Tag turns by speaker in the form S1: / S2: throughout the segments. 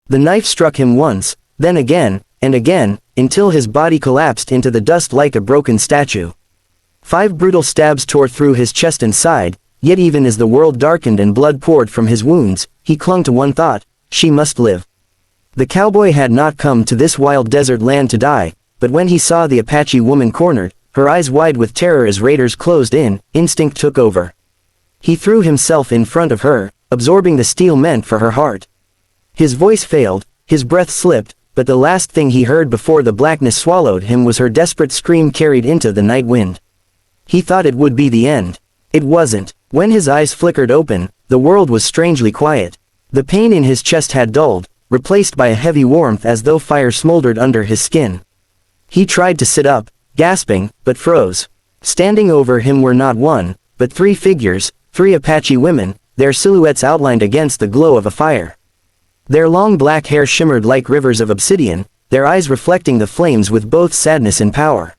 S1: The knife struck him once, then again, and again, until his body collapsed into the dust like a broken statue. 5 brutal stabs tore through his chest and side, yet even as the world darkened and blood poured from his wounds, he clung to one thought: she must live. The cowboy had not come to this wild desert land to die, but when he saw the Apache woman cornered, her eyes wide with terror as raiders closed in, instinct took over. He threw himself in front of her, absorbing the steel meant for her heart. His voice failed, his breath slipped, but the last thing he heard before the blackness swallowed him was her desperate scream carried into the night wind. He thought it would be the end. It wasn't. When his eyes flickered open, the world was strangely quiet. The pain in his chest had dulled, replaced by a heavy warmth as though fire smoldered under his skin. He tried to sit up, gasping, but froze. Standing over him were not one, but 3 figures, 3 Apache women, their silhouettes outlined against the glow of a fire. Their long black hair shimmered like rivers of obsidian, their eyes reflecting the flames with both sadness and power.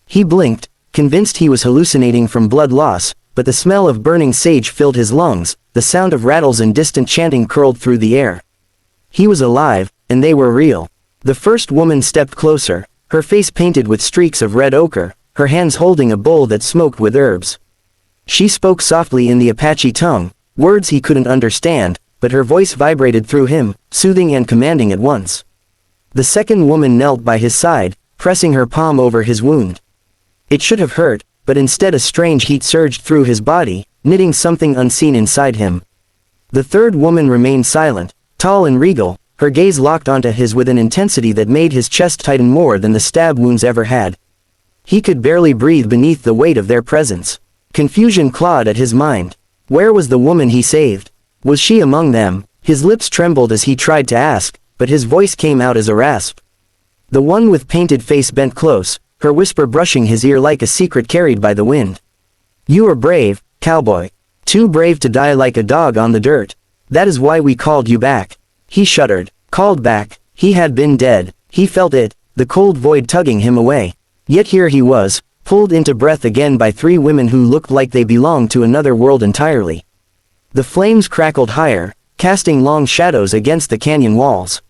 S1: He blinked, convinced he was hallucinating from blood loss, but the smell of burning sage filled his lungs, the sound of rattles and distant chanting curled through the air. He was alive, and they were real. The first woman stepped closer, her face painted with streaks of red ochre, her hands holding a bowl that smoked with herbs. She spoke softly in the Apache tongue, words he couldn't understand, but her voice vibrated through him, soothing and commanding at once. The second woman knelt by his side, pressing her palm over his wound. It should have hurt, but instead a strange heat surged through his body, knitting something unseen inside him. The third woman remained silent, tall and regal, her gaze locked onto his with an intensity that made his chest tighten more than the stab wounds ever had. He could barely breathe beneath the weight of their presence. Confusion clawed at his mind. Where was the woman he saved? Was she among them? His lips trembled as he tried to ask, but his voice came out as a rasp. The one with painted face bent close, her whisper brushing his ear like a secret carried by the wind. You are brave, cowboy. Too brave to die like a dog on the dirt. That is why we called you back. He shuddered. Called back. He had been dead. He felt it, the cold void tugging him away. Yet here he was, pulled into breath again by 3 women who looked like they belonged to another world entirely. The flames crackled higher, casting long shadows against the canyon walls.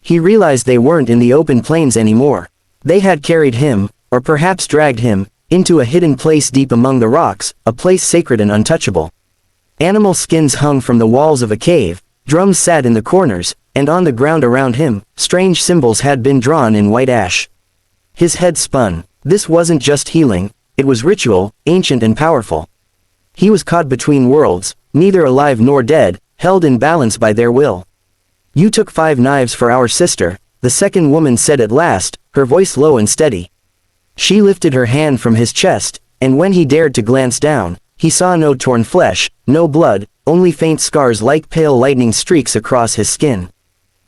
S1: He realized they weren't in the open plains anymore. They had carried him, or perhaps dragged him, into a hidden place deep among the rocks, a place sacred and untouchable. Animal skins hung from the walls of a cave, drums sat in the corners, and on the ground around him, strange symbols had been drawn in white ash. His head spun. This wasn't just healing, it was ritual, ancient and powerful. He was caught between worlds, neither alive nor dead, held in balance by their will. You took 5 knives for our sister, the second woman said at last, her voice low and steady. She lifted her hand from his chest, and when he dared to glance down, he saw no torn flesh, no blood, only faint scars like pale lightning streaks across his skin.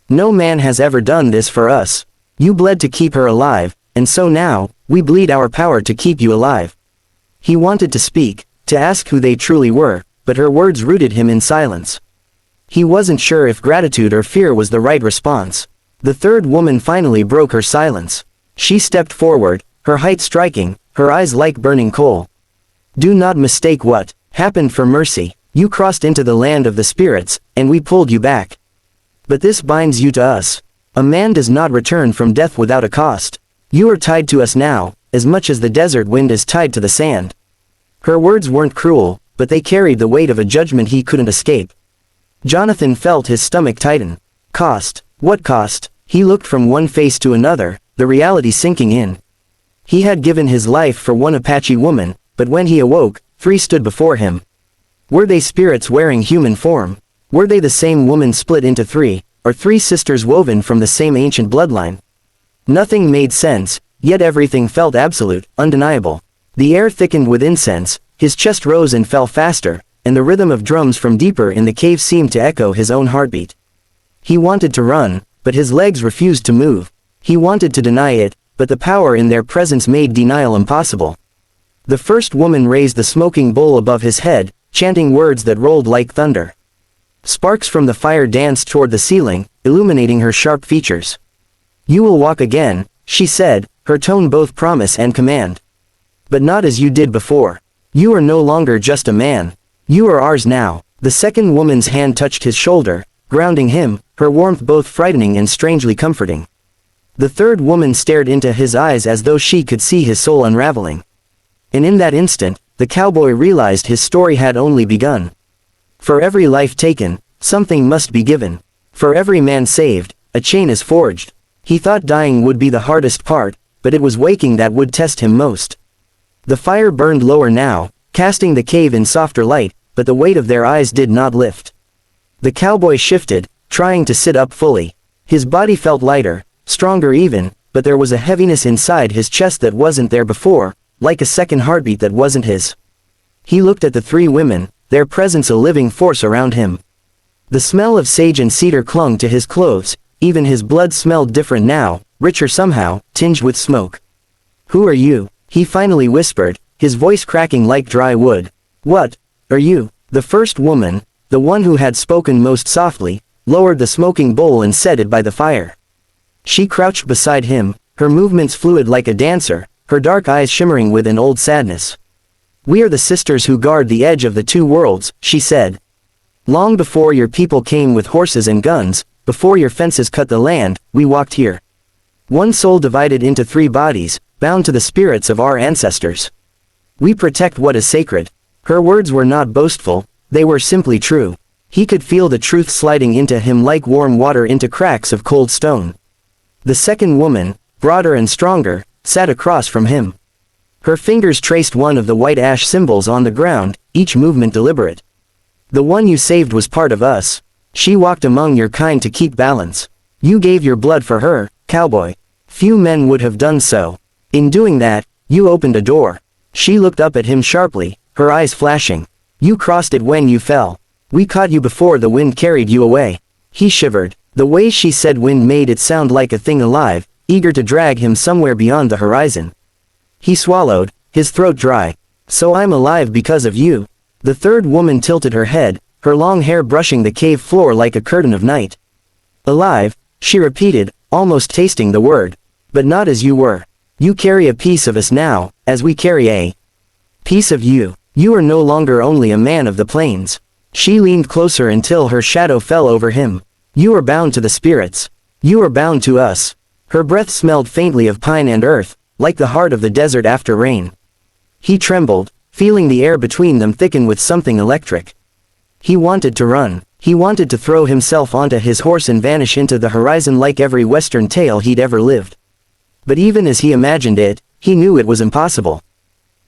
S1: No man has ever done this for us. You bled to keep her alive, and so now, we bleed our power to keep you alive. He wanted to speak, to ask who they truly were, but her words rooted him in silence. He wasn't sure if gratitude or fear was the right response. The third woman finally broke her silence. She stepped forward, her height striking, her eyes like burning coal. Do not mistake what happened for mercy. You crossed into the land of the spirits, and we pulled you back. But this binds you to us. A man does not return from death without a cost. You are tied to us now, as much as the desert wind is tied to the sand. Her words weren't cruel, but they carried the weight of a judgment he couldn't escape. Jonathan felt his stomach tighten. Cost? What cost? He looked from one face to another, the reality sinking in. He had given his life for one Apache woman, but when he awoke, 3 stood before him. Were they spirits wearing human form? Were they the same woman split into 3, or 3 sisters woven from the same ancient bloodline? Nothing made sense, yet everything felt absolute, undeniable. The air thickened with incense, his chest rose and fell faster, and the rhythm of drums from deeper in the cave seemed to echo his own heartbeat. He wanted to run, but his legs refused to move. He wanted to deny it, but the power in their presence made denial impossible. The first woman raised the smoking bowl above his head, chanting words that rolled like thunder. Sparks from the fire danced toward the ceiling, illuminating her sharp features. You will walk again, she said, her tone both promise and command. But not as you did before. You are no longer just a man. You are ours now. The second woman's hand touched his shoulder, grounding him, her warmth both frightening and strangely comforting. The third woman stared into his eyes as though she could see his soul unraveling. And in that instant, the cowboy realized his story had only begun. For every life taken, something must be given. For every man saved, a chain is forged. He thought dying would be the hardest part, but it was waking that would test him most. The fire burned lower now, casting the cave in softer light, but the weight of their eyes did not lift. The cowboy shifted, trying to sit up fully. His body felt lighter, stronger even, but there was a heaviness inside his chest that wasn't there before, like a second heartbeat that wasn't his. He looked at the three women, their presence a living force around him. The smell of sage and cedar clung to his clothes, even his blood smelled different now, richer somehow, tinged with smoke. "Who are you?" he finally whispered, his voice cracking like dry wood. "What are you?" The first woman, the one who had spoken most softly, lowered the smoking bowl and set it by the fire. She crouched beside him, her movements fluid like a dancer, her dark eyes shimmering with an old sadness. "We are the sisters who guard the edge of the two worlds," she said. "Long before your people came with horses and guns, before your fences cut the land, we walked here. One soul divided into three bodies, bound to the spirits of our ancestors. We protect what is sacred." Her words were not boastful, they were simply true. He could feel the truth sliding into him like warm water into cracks of cold stone. The second woman, broader and stronger, sat across from him. Her fingers traced one of the white ash symbols on the ground, each movement deliberate. "The one you saved was part of us. She walked among your kind to keep balance. You gave your blood for her, cowboy. Few men would have done so. In doing that, you opened a door." She looked up at him sharply, her eyes flashing. "You crossed it when you fell. We caught you before the wind carried you away." He shivered. The way she said wind made it sound like a thing alive, eager to drag him somewhere beyond the horizon. He swallowed, his throat dry. "So I'm alive because of you." The third woman tilted her head, her long hair brushing the cave floor like a curtain of night. "Alive," she repeated, almost tasting the word. "But not as you were. You carry a piece of us now, as we carry a piece of you. You are no longer only a man of the plains." She leaned closer until her shadow fell over him. "You are bound to the spirits. You are bound to us." Her breath smelled faintly of pine and earth, like the heart of the desert after rain. He trembled, feeling the air between them thicken with something electric. He wanted to run. He wanted to throw himself onto his horse and vanish into the horizon like every Western tale he'd ever lived. But even as he imagined it, he knew it was impossible.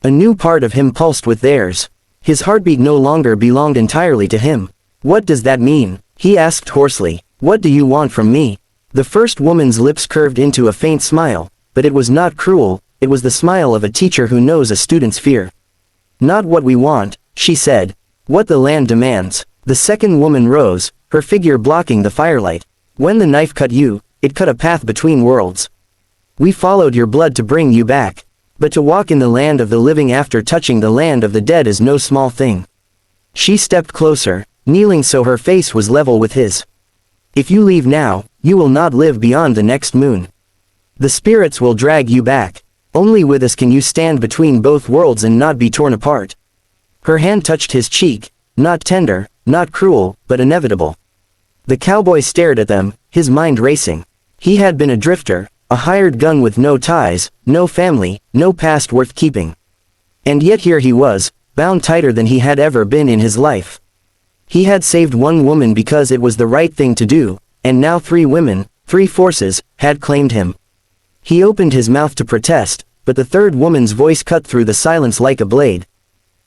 S1: A new part of him pulsed with theirs. His heartbeat no longer belonged entirely to him. "What does that mean?" he asked hoarsely. "What do you want from me?" The first woman's lips curved into a faint smile, but it was not cruel, it was the smile of a teacher who knows a student's fear. "Not what we want," she said. "What the land demands." The second woman rose, her figure blocking the firelight. "When the knife cut you, it cut a path between worlds. We followed your blood to bring you back. But to walk in the land of the living after touching the land of the dead is no small thing." She stepped closer, kneeling so her face was level with his. "If you leave now, you will not live beyond the next moon. The spirits will drag you back. Only with us can you stand between both worlds and not be torn apart." Her hand touched his cheek, not tender, not cruel, but inevitable. The cowboy stared at them, his mind racing. He had been a drifter, a hired gun with no ties, no family, no past worth keeping. And yet here he was, bound tighter than he had ever been in his life. He had saved one woman because it was the right thing to do, and now three women, three forces, had claimed him. He opened his mouth to protest, but the third woman's voice cut through the silence like a blade.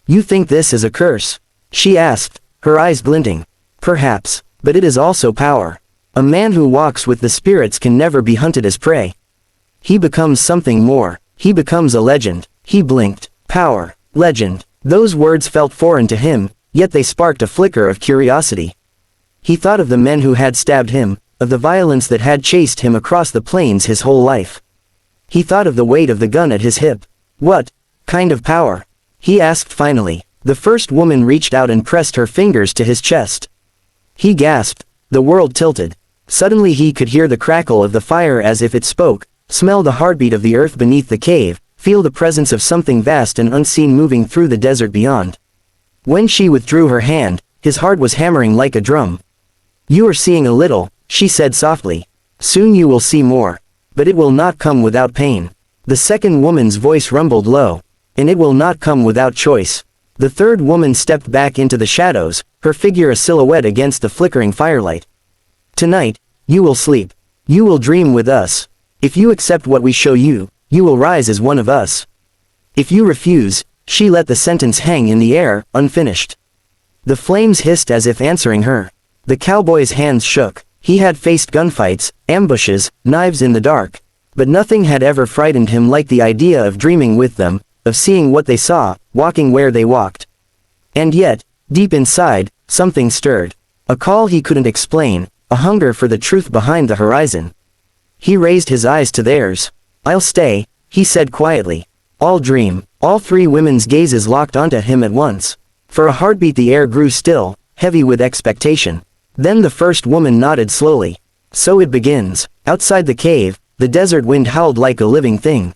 S1: "You think this is a curse?" she asked, her eyes glinting. "Perhaps, but it is also power. A man who walks with the spirits can never be hunted as prey. He becomes something more, he becomes a legend." He blinked. Power, legend. Those words felt foreign to him, yet they sparked a flicker of curiosity. He thought of the men who had stabbed him, of the violence that had chased him across the plains his whole life. He thought of the weight of the gun at his hip. "What kind of power?" he asked finally. The first woman reached out and pressed her fingers to his chest. He gasped. The world tilted. Suddenly he could hear the crackle of the fire as if it spoke, smell the heartbeat of the earth beneath the cave, feel the presence of something vast and unseen moving through the desert beyond. When she withdrew her hand, his heart was hammering like a drum. You are seeing a little, she said softly. Soon you will see more. But it will not come without pain. The second woman's voice rumbled low. And it will not come without choice. The third woman stepped back into the shadows, her figure a silhouette against the flickering firelight. Tonight, you will sleep. You will dream with us. If you accept what we show you, you will rise as one of us. If you refuse, she let the sentence hang in the air, unfinished. The flames hissed as if answering her. The cowboy's hands shook. He had faced gunfights, ambushes, knives in the dark. But nothing had ever frightened him like the idea of dreaming with them, of seeing what they saw, walking where they walked. And yet, deep inside, something stirred. A call he couldn't explain, a hunger for the truth behind the horizon. He raised his eyes to theirs. I'll stay, he said quietly. I'll dream. All three women's gazes locked onto him at once. For a heartbeat the air grew still, heavy with expectation. Then the first woman nodded slowly. So it begins. Outside the cave, the desert wind howled like a living thing.